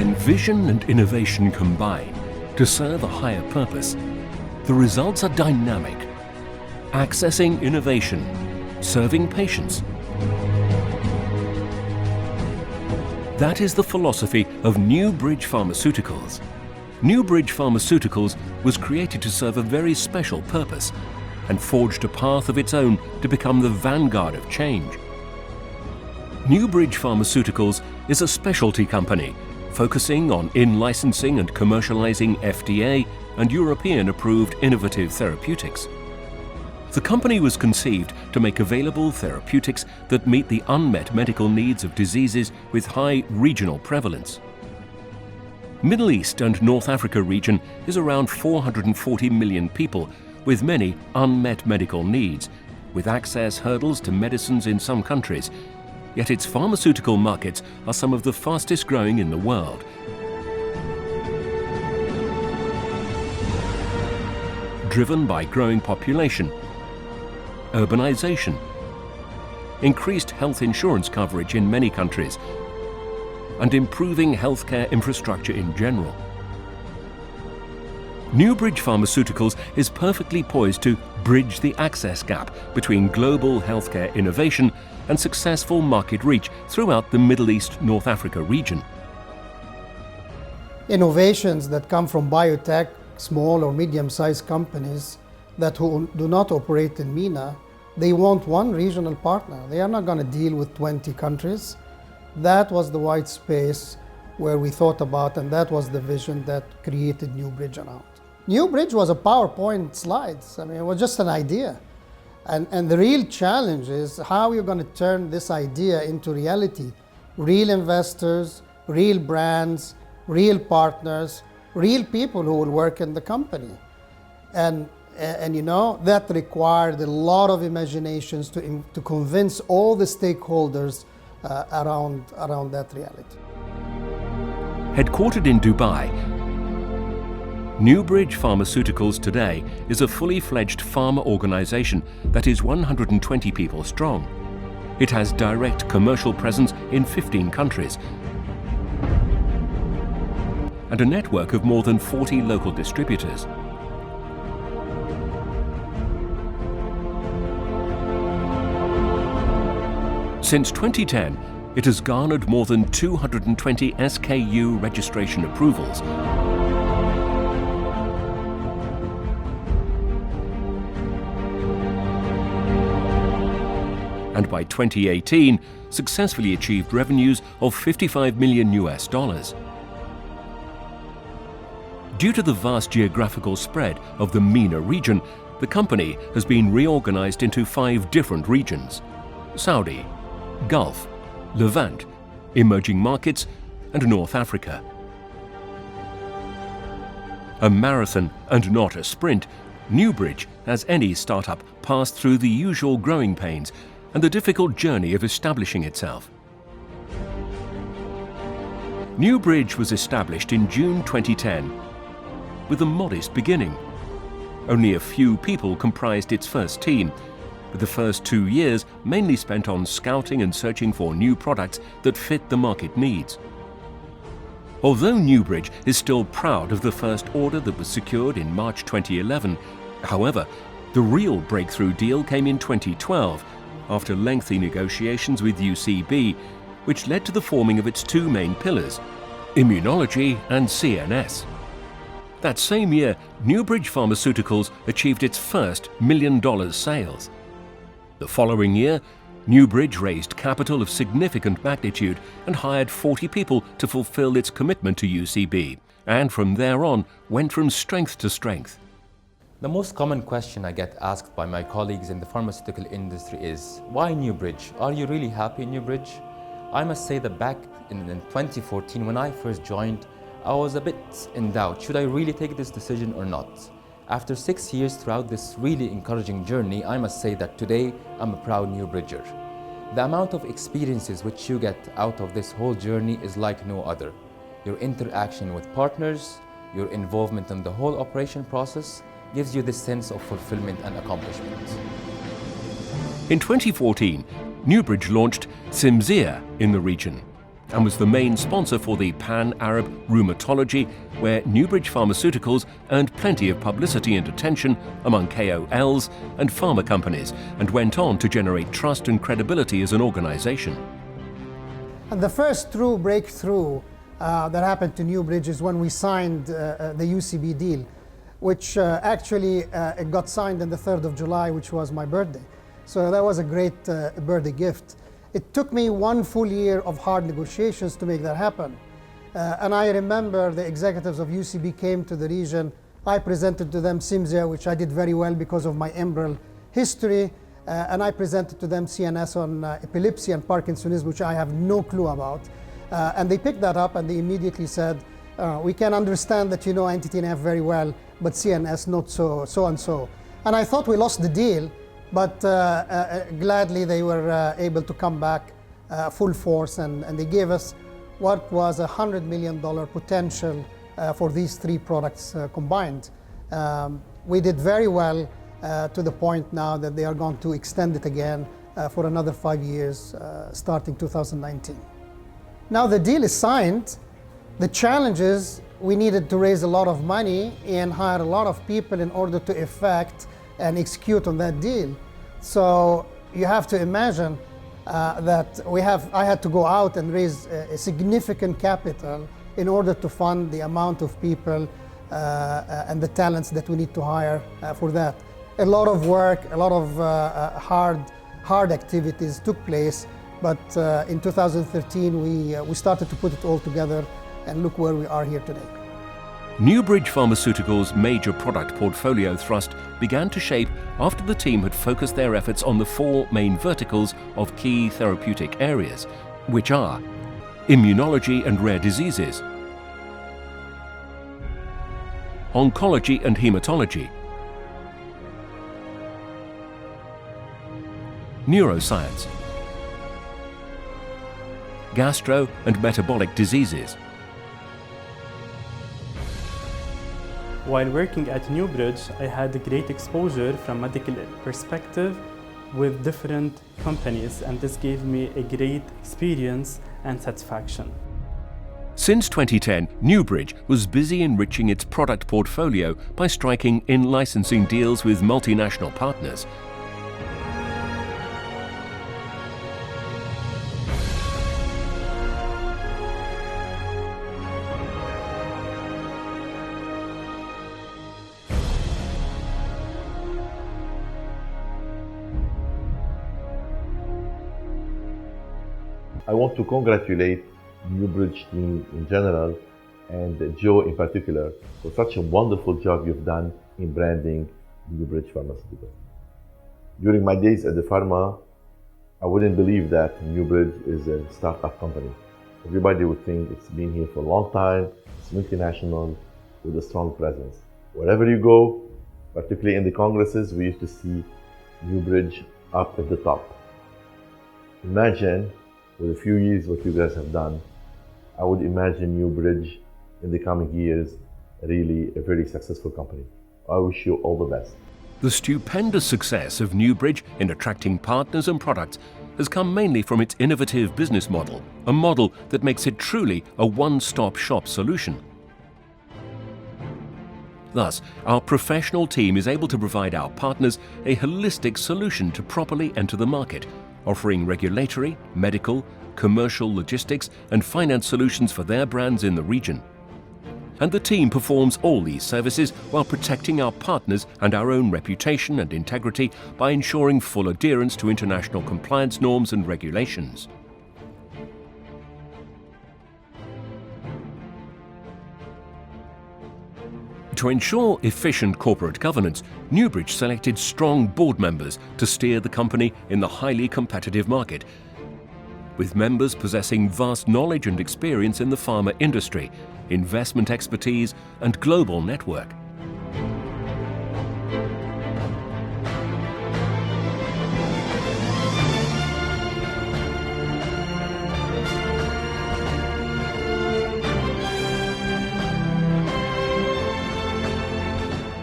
When vision and innovation combine to serve a higher purpose, the results are dynamic, accessing innovation, serving patients. That is the philosophy of New Bridge Pharmaceuticals. New Bridge Pharmaceuticals was created to serve a very special purpose and forged a path of its own to become the vanguard of change. New Bridge Pharmaceuticals is a specialty company focusing on in-licensing and commercializing FDA and European-approved innovative therapeutics. The company was conceived to make available therapeutics that meet the unmet medical needs of diseases with high regional prevalence. Middle East and North Africa region is around 440 million people with many unmet medical needs, with access hurdles to medicines in some countries, yet its pharmaceutical markets are some of the fastest growing in the world. Driven by growing population, urbanization, increased health insurance coverage in many countries, and improving healthcare infrastructure in general. New Bridge Pharmaceuticals is perfectly poised to bridge the access gap between global healthcare innovation and successful market reach throughout the Middle East North Africa region. Innovations that come from biotech, small or medium-sized companies that do not operate in MENA, they want one regional partner. They are not going to deal with 20 countries. That was the white space where we thought about, and that was the vision that created New Bridge around. New Bridge was a PowerPoint slides. I mean, it was just an idea. And the real challenge is how you're going to turn this idea into reality. Real investors, real brands, real partners, real people who will work in the company. And you know, that required a lot of imaginations to convince all the stakeholders around that reality. Headquartered in Dubai, New Bridge Pharmaceuticals today is a fully fledged pharma organization that is 120 people strong. It has direct commercial presence in 15 countries and a network of more than 40 local distributors. Since 2010, it has garnered more than 220 SKU registration approvals. And by 2018, successfully achieved revenues of $55 million US. Due to the vast geographical spread of the MENA region, the company has been reorganized into 5 different regions: Saudi, Gulf, Levant, emerging markets, and North Africa. A marathon and not a sprint, New Bridge, as any startup, passed through the usual growing pains and the difficult journey of establishing itself. New Bridge was established in June 2010 with a modest beginning. Only a few people comprised its first team, with the first 2 years mainly spent on scouting and searching for new products that fit the market needs. Although New Bridge is still proud of the first order that was secured in March 2011, however, the real breakthrough deal came in 2012 after lengthy negotiations with UCB, which led to the forming of its 2 main pillars, immunology and CNS. That same year, New Bridge Pharmaceuticals achieved its first $1 million sales. The following year, New Bridge raised capital of significant magnitude and hired 40 people to fulfill its commitment to UCB, and from there on went from strength to strength. The most common question I get asked by my colleagues in the pharmaceutical industry is, why New Bridge? Are you really happy in New Bridge? I must say that back in 2014, when I first joined, I was a bit in doubt. Should I really take this decision or not? After 6 years throughout this really encouraging journey, I must say that today I'm a proud New Bridger. The amount of experiences which you get out of this whole journey is like no other. Your interaction with partners, your involvement in the whole operation process gives you this sense of fulfillment and accomplishment. In 2014, New Bridge launched Cimzia in the region. and was the main sponsor for the Pan-Arab Rheumatology, where Newbridge Pharmaceuticals earned plenty of publicity and attention among KOLs and pharma companies, and went on to generate trust and credibility as an organization. And the first true breakthrough that happened to Newbridge is when we signed the UCB deal, which actually it got signed on the 3rd of July, which was my birthday. So that was a great birthday gift. It took me 1 full year of hard negotiations to make that happen. And I remember the executives of UCB came to the region. I presented to them Cimzia, which I did very well because of my ENT'L history. And I presented to them CNS on epilepsy and Parkinsonism, which I have no clue about. And they picked that up and they immediately said, we can understand that you know INT'L very well, but CNS not so and so. And I thought we lost the deal, but gladly they were able to come back full force, and they gave us what was a $100 million potential for these 3 products combined. We did very well to the point now that they are going to extend it again for another 5 years, starting 2019. Now the deal is signed. The challenge is we needed to raise a lot of money and hire a lot of people in order to effect and execute on that deal. So you have to imagine that I had to go out and raise a significant capital in order to fund the amount of people and the talents that we need to hire for that. A lot of work, a lot of hard activities took place, but in 2013 we started to put it all together, and look where we are here today. Newbridge Pharmaceuticals' major product portfolio thrust began to shape after the team had focused their efforts on the 4 main verticals of key therapeutic areas, which are immunology and rare diseases, oncology and hematology, neuroscience, gastro and metabolic diseases. While working at Newbridge, I had a great exposure from medical perspective with different companies, and this gave me a great experience and satisfaction. Since 2010, Newbridge was busy enriching its product portfolio by striking in-licensing deals with multinational partners. I want to congratulate Newbridge team in general and Joe in particular for such a wonderful job you've done in branding Newbridge Pharmaceuticals. During my days at the pharma, I wouldn't believe that Newbridge is a startup company. Everybody would think it's been here for a long time, it's multinational with a strong presence. Wherever you go, particularly in the congresses, we used to see Newbridge up at the top. Imagine with a few years what you guys have done. I would imagine Newbridge in the coming years really a very successful company. I wish you all the best. The stupendous success of Newbridge in attracting partners and products has come mainly from its innovative business model, a model that makes it truly a one-stop shop solution. Thus, our professional team is able to provide our partners a holistic solution to properly enter the market, offering regulatory, medical, commercial, logistics and finance solutions for their brands in the region. And the team performs all these services while protecting our partners and our own reputation and integrity by ensuring full adherence to international compliance norms and regulations. To ensure efficient corporate governance, Newbridge selected strong board members to steer the company in the highly competitive market, with members possessing vast knowledge and experience in the pharma industry, investment expertise, and global network.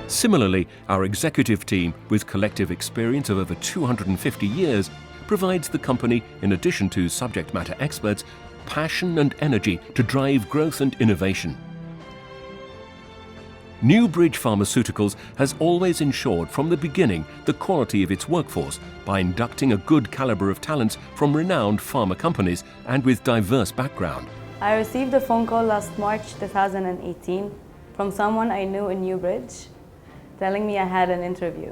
Similarly, our executive team, with collective experience of over 250 years, provides the company, in addition to subject matter experts, passion and energy to drive growth and innovation. Newbridge Pharmaceuticals has always ensured from the beginning the quality of its workforce by inducting a good caliber of talents from renowned pharma companies and with diverse background. I received a phone call last March 2018 from someone I knew in Newbridge telling me I had an interview.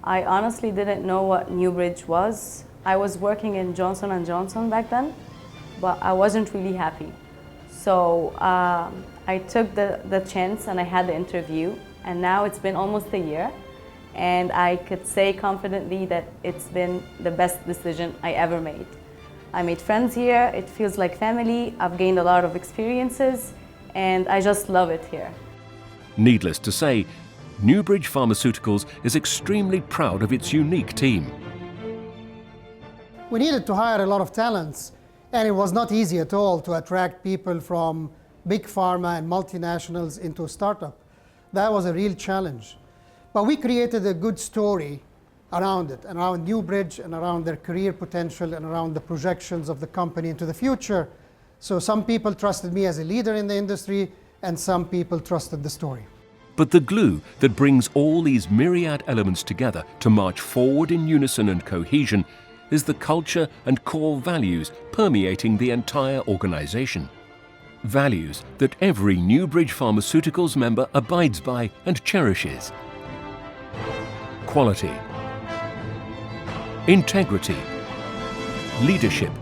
I honestly didn't know what Newbridge was. I was working in Johnson & Johnson back then, but I wasn't really happy. So I took the chance and I had the interview, and now it's been almost a year, and I could say confidently that it's been the best decision I ever made. I made friends here, it feels like family, I've gained a lot of experiences, and I just love it here. Needless to say, Newbridge Pharmaceuticals is extremely proud of its unique team. We needed to hire a lot of talents, and it was not easy at all to attract people from big pharma and multinationals into a startup. That was a real challenge. But we created a good story around it, and around Newbridge, and around their career potential, and around the projections of the company into the future. So some people trusted me as a leader in the industry, and some people trusted the story. But the glue that brings all these myriad elements together to march forward in unison and cohesion is the culture and core values permeating the entire organization. Values that every Newbridge Pharmaceuticals member abides by and cherishes. Quality, integrity, leadership,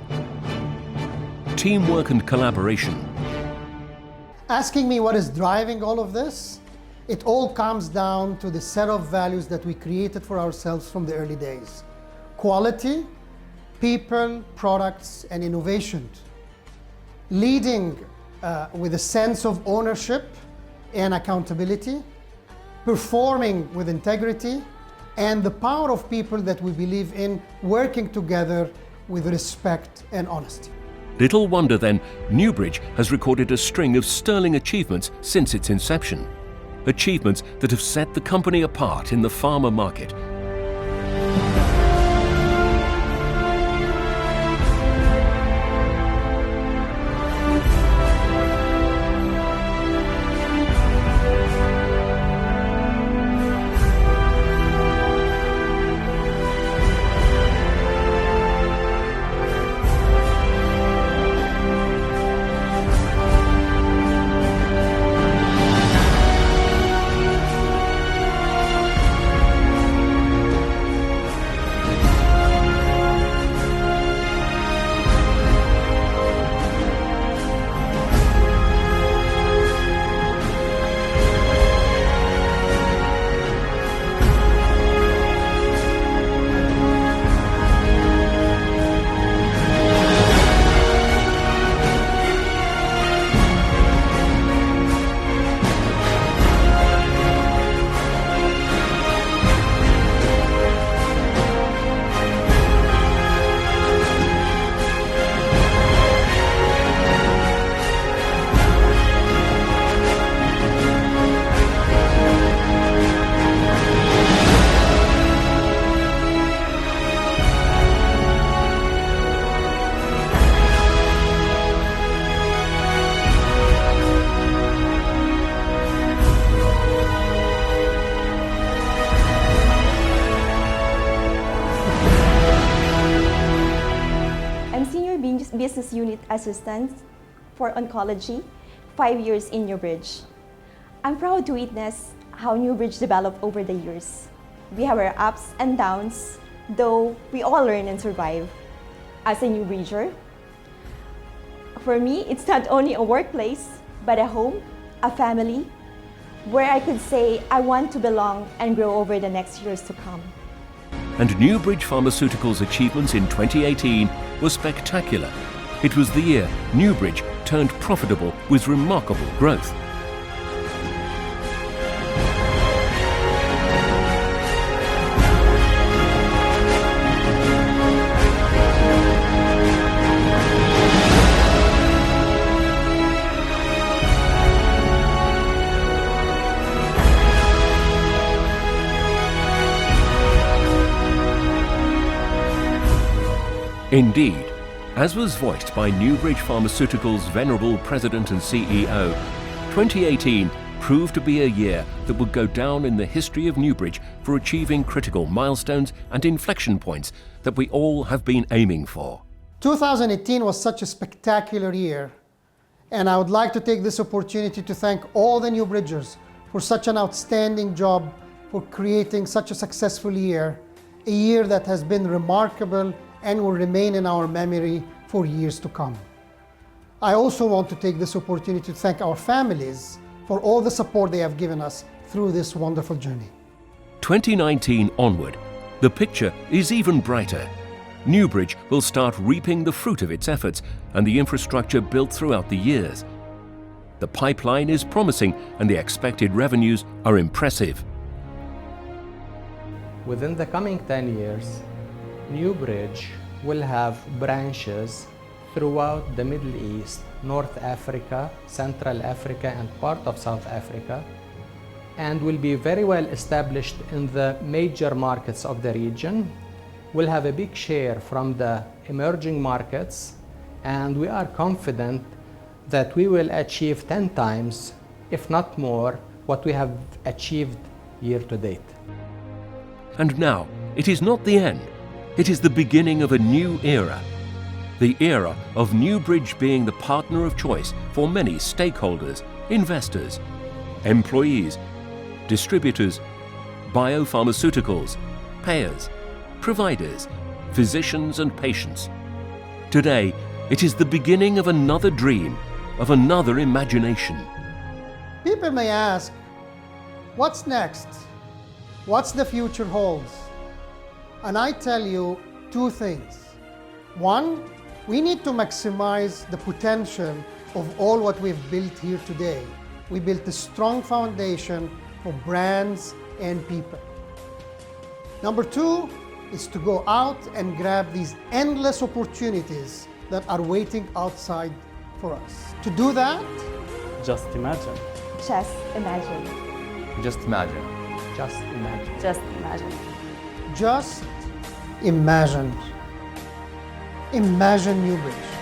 teamwork and collaboration. Asking me what is driving all of this, it all comes down to the set of values that we created for ourselves from the early days. Quality, people, products, and innovation. Leading with a sense of ownership and accountability, performing with integrity, and the power of people that we believe in working together with respect and honesty. Little wonder then, Newbridge has recorded a string of sterling achievements since its inception. Achievements that have set the company apart in the pharma market. Business Unit Assistant for Oncology, 5 years in Newbridge. I'm proud to witness how Newbridge developed over the years. We have our ups and downs, though we all learn and survive. As a Newbridger, for me, it's not only a workplace, but a home, a family, where I could say I want to belong and grow over the next years to come. And Newbridge Pharmaceuticals' achievements in 2018 were spectacular. It was the year Newbridge turned profitable with remarkable growth. Indeed, As was voiced by Newbridge Pharmaceuticals' venerable president and CEO, 2018 proved to be a year that would go down in the history of Newbridge for achieving critical milestones and inflection points that we all have been aiming for. 2018 was such a spectacular year, and I would like to take this opportunity to thank all the Newbridgers for such an outstanding job for creating such a successful year, a year that has been remarkable and will remain in our memory for years to come. I also want to take this opportunity to thank our families for all the support they have given us through this wonderful journey. 2019 onward, the picture is even brighter. Newbridge will start reaping the fruit of its efforts and the infrastructure built throughout the years. The pipeline is promising and the expected revenues are impressive. Within the coming 10 years, Newbridge will have branches throughout the Middle East, North Africa, Central Africa, and part of South Africa, and will be very well established in the major markets of the region. We'll have a big share from the emerging markets, and we are confident that we will achieve 10 times, if not more, what we have achieved year to date. And now, it is not the end. It is the beginning of a new era. The era of Newbridge being the partner of choice for many stakeholders, investors, employees, distributors, biopharmaceuticals, payers, providers, physicians and patients. Today, it is the beginning of another dream, of another imagination. People may ask, what's next? What's the future holds? And I tell you two things. One, we need to maximize the potential of all what we've built here today. We built a strong foundation for brands and people. Number two is to go out and grab these endless opportunities that are waiting outside for us. To do that, Just imagine. Just imagine. Just imagine. Just imagine. Just imagine. just imagine. Imagine Newbridge.